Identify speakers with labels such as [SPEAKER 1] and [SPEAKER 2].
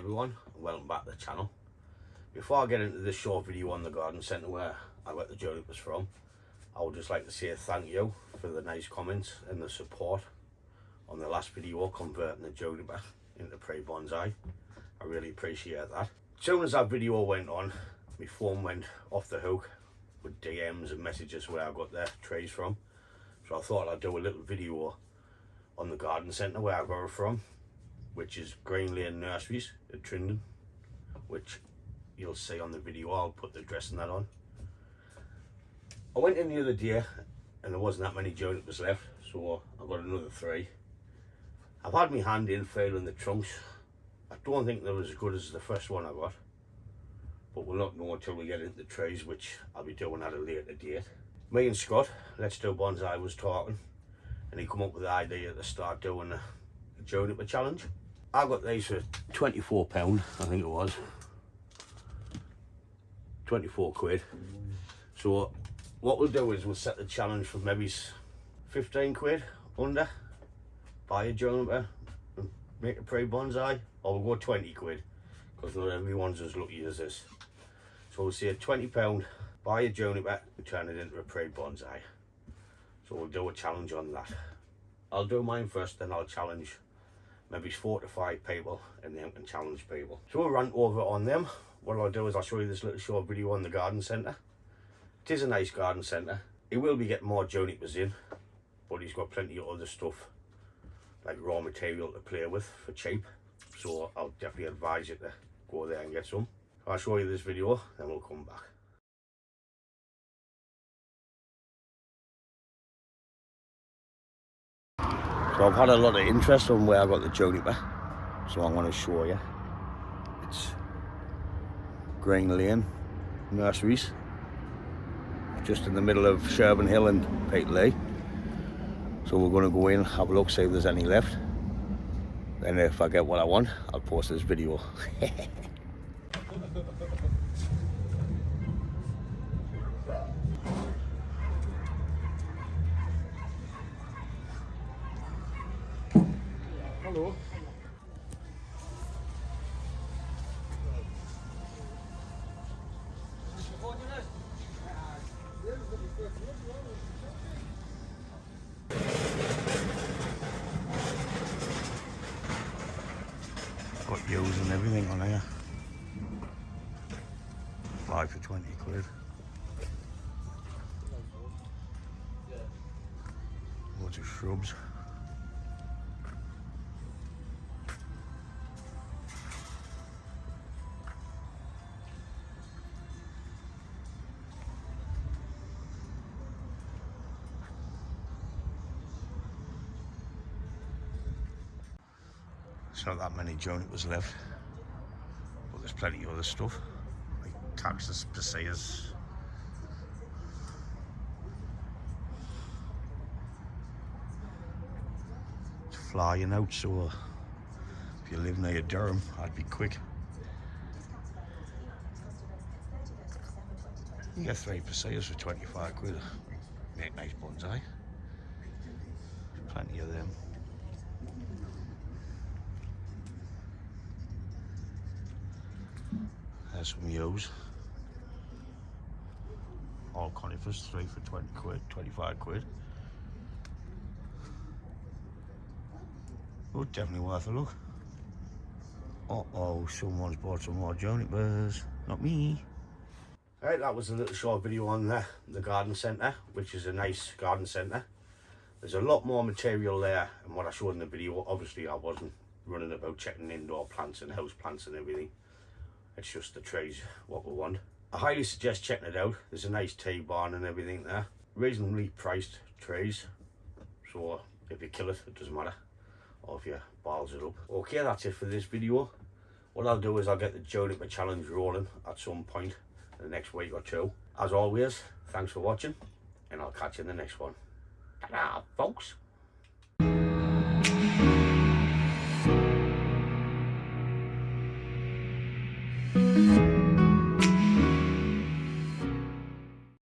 [SPEAKER 1] everyone, and welcome back to the channel. Before I get into this short video on the garden centre where I got the Junipers from, I would just like to say thank you for the nice comments and the support on the last video converting the Juniper into prey bonsai. I really appreciate that. As soon as that video went on, my phone went off the hook with DMs and messages where I got the trees from. So I thought I'd do a little video on the garden centre where I got it from, which is Green Lane Nurseries at Trindon, which you'll see on the video. I'll put the address and that on. I went in the other day and there wasn't that many junipers left, so I got another 3. I've had my hand in feeling the trunks. I don't think they're as good as the first one I got, but we'll not know until we get into the trees, which I'll be doing at a later date. Me and Scott, Let's Do Bonsai, was talking and he come up with the idea to start doing a juniper challenge. I got these for £24, I think it was. 24 quid. So what we'll do is we'll set the challenge for maybe 15 quid under. Buy a juniper and make a prey bonsai, or we'll go 20 quid because not everyone's as lucky as this. So we'll say £20, buy a juniper and turn it into a prey bonsai. So we'll do a challenge on that. I'll do mine first, then I'll challenge maybe 4 to 5 people and then can challenge people. So we'll run over on them. What I'll do is I'll show you this little short video on the garden centre. It is a nice garden centre. He will be getting more junipers in, but he's got plenty of other stuff like raw material to play with for cheap. So I'll definitely advise you to go there and get some. So I'll show you this video, then we'll come back. So I've had a lot of interest on where I got the juniper, so I'm going to show you. It's Green Lane Nurseries, just in the middle of Sherburn Hill and Peterlee. So we're going to go in, have a look, see if there's any left. Then if I get what I want, I'll post this video.
[SPEAKER 2] Hallo.
[SPEAKER 1] Got U's and everything on here. Fly for 20 quid. Loads of shrubs. There's not that many junipers left, but there's plenty of other stuff like cactus, passeas. It's flying out, so if you live near Durham, I'd be quick. You get 3 passeas for 25 quid. Make nice bonsai. Plenty of them. There's some U's. All conifers, 3 for 20 quid, 25 quid. Oh, definitely worth a look. Uh-oh, someone's bought some more junipers. Not me. Right, that was a little short video on the garden centre, which is a nice garden centre. There's a lot more material there than what I showed in the video. Obviously, I wasn't running about checking indoor plants and house plants and everything. It's just the trees, what we want. I highly suggest checking it out. There's a nice tea barn and everything there. Reasonably priced trees. So if you kill it, it doesn't matter. Or if you balls it up. Okay, that's it for this video. What I'll do is I'll get the juniper challenge rolling at some point in the next week or 2. As always, thanks for watching, and I'll catch you in the next one. Ta-da, folks.